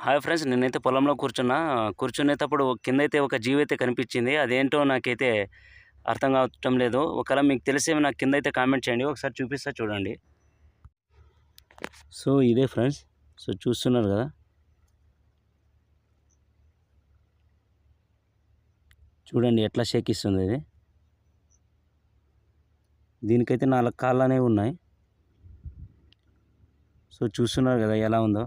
Hi friends, నేనైతే పొలంలో కూర్చునేటప్పుడు కిందైతే ఒక జీవైతే కనిపించింది. అదేంటో నాకైతే అర్థం కావటం లేదు. ఒకవేళ మీకు తెలిసేవి నాకు కిందైతే కామెంట్ చేయండి. ఒకసారి చూపిస్తా చూడండి. సో ఇదే ఫ్రెండ్స్, సో చూస్తున్నారు కదా, చూడండి ఎట్లా షేక్ ఇస్తుంది ఇది. దీనికైతే 4 కాళ్ళు అనేవి ఉన్నాయి. సో చూస్తున్నారు కదా ఎలా ఉందో.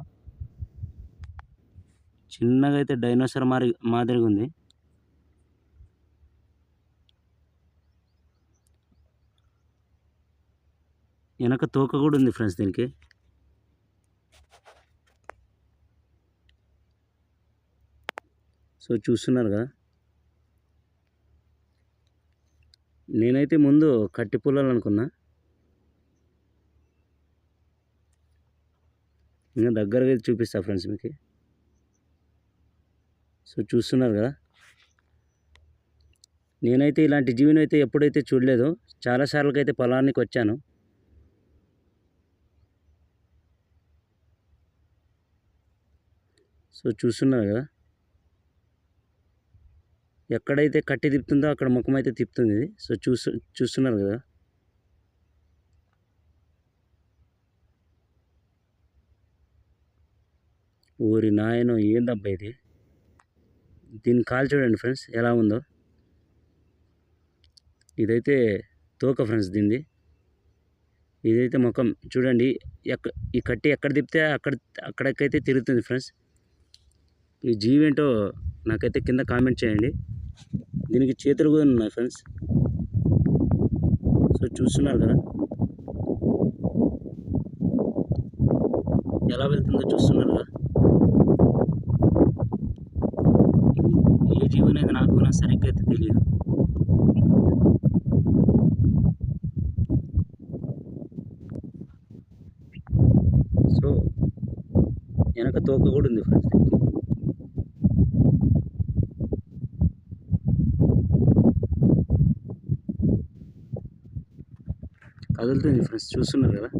చిన్నగా అయితే డైనోసార్ మాదిరిగా ఉంది. వెనక తోక కూడా ఉంది ఫ్రెండ్స్ దీనికి. సో చూస్తున్నారు కదా, నేనైతే ముందు కట్టి పుల్లలు అనుకున్నా. ఇంకా దగ్గరగా చూపిస్తా ఫ్రెండ్స్ మీకు. సో చూస్తున్నారు కదా, నేనైతే ఇలాంటి జీవిని అయితే ఎప్పుడైతే చూడలేదు. చాలాసార్లకి అయితే పొలానికి వచ్చాను. సో చూస్తున్నారు కదా, ఎక్కడైతే కట్టి తిప్పుతుందో అక్కడ ముఖం అయితే తిప్పుతుంది ఇది. సో చూస్తున్నారు కదా. ఊరి నాయనో, ఏందబ్బా ఇది. దీని కాలు చూడండి ఫ్రెండ్స్ ఎలా ఉందో. ఇదైతే తోక ఫ్రెండ్స్ దీనిది. ఇదైతే ముఖం చూడండి. ఈ కట్టి ఎక్కడ తిప్పితే అక్కడికైతే తిరుగుతుంది ఫ్రెండ్స్. ఈ జీవి ఏంటో నాకైతే కింద కామెంట్ చేయండి. దీనికి చేతులు కూడా ఉన్నాయి ఫ్రెండ్స్. సో చూస్తున్నారు కదా ఎలా వెళ్తుందో. చూస్తున్నారు కదా, ఏ జీవి అనేది నాకు సరిగ్గా అయితే తెలియదు. సో వెనక తోక కూడా ఉంది ఫ్రెండ్స్. కదులుతుంది ఫ్రెండ్స్, చూస్తున్నారు కదా.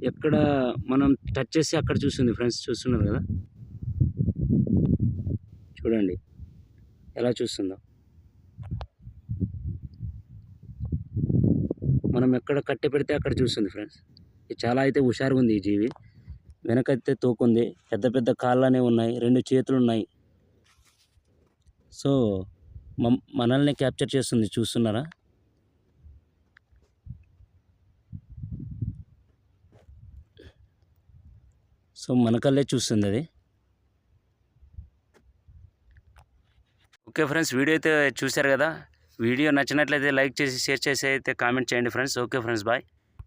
ఎక్కడ మనం టచ్ చేస్తే అక్కడ చూస్తుంది ఫ్రెండ్స్. చూస్తున్నారు కదా, చూడండి ఎలా చూస్తుందో. మనం ఎక్కడ కట్టె పెడితే అక్కడ చూస్తుంది ఫ్రెండ్స్. ఇది చాలా అయితే హుషారుగా ఉంది ఈ జీవి. వెనకైతే తోకుంది, పెద్ద పెద్ద కాళ్ళు అనేవి ఉన్నాయి, 2 చేతులు ఉన్నాయి. సో మనల్ని క్యాప్చర్ చేస్తుంది. చూస్తున్నారా. సో మనకల్లే చూస్తుంది అది. ఓకే ఫ్రెండ్స్, వీడియో అయితే చూశారు కదా. వీడియో నచ్చినట్లయితే లైక్ చేసి షేర్ చేసి అయితే కామెంట్ చేయండి ఫ్రెండ్స్. Okay friends, bye.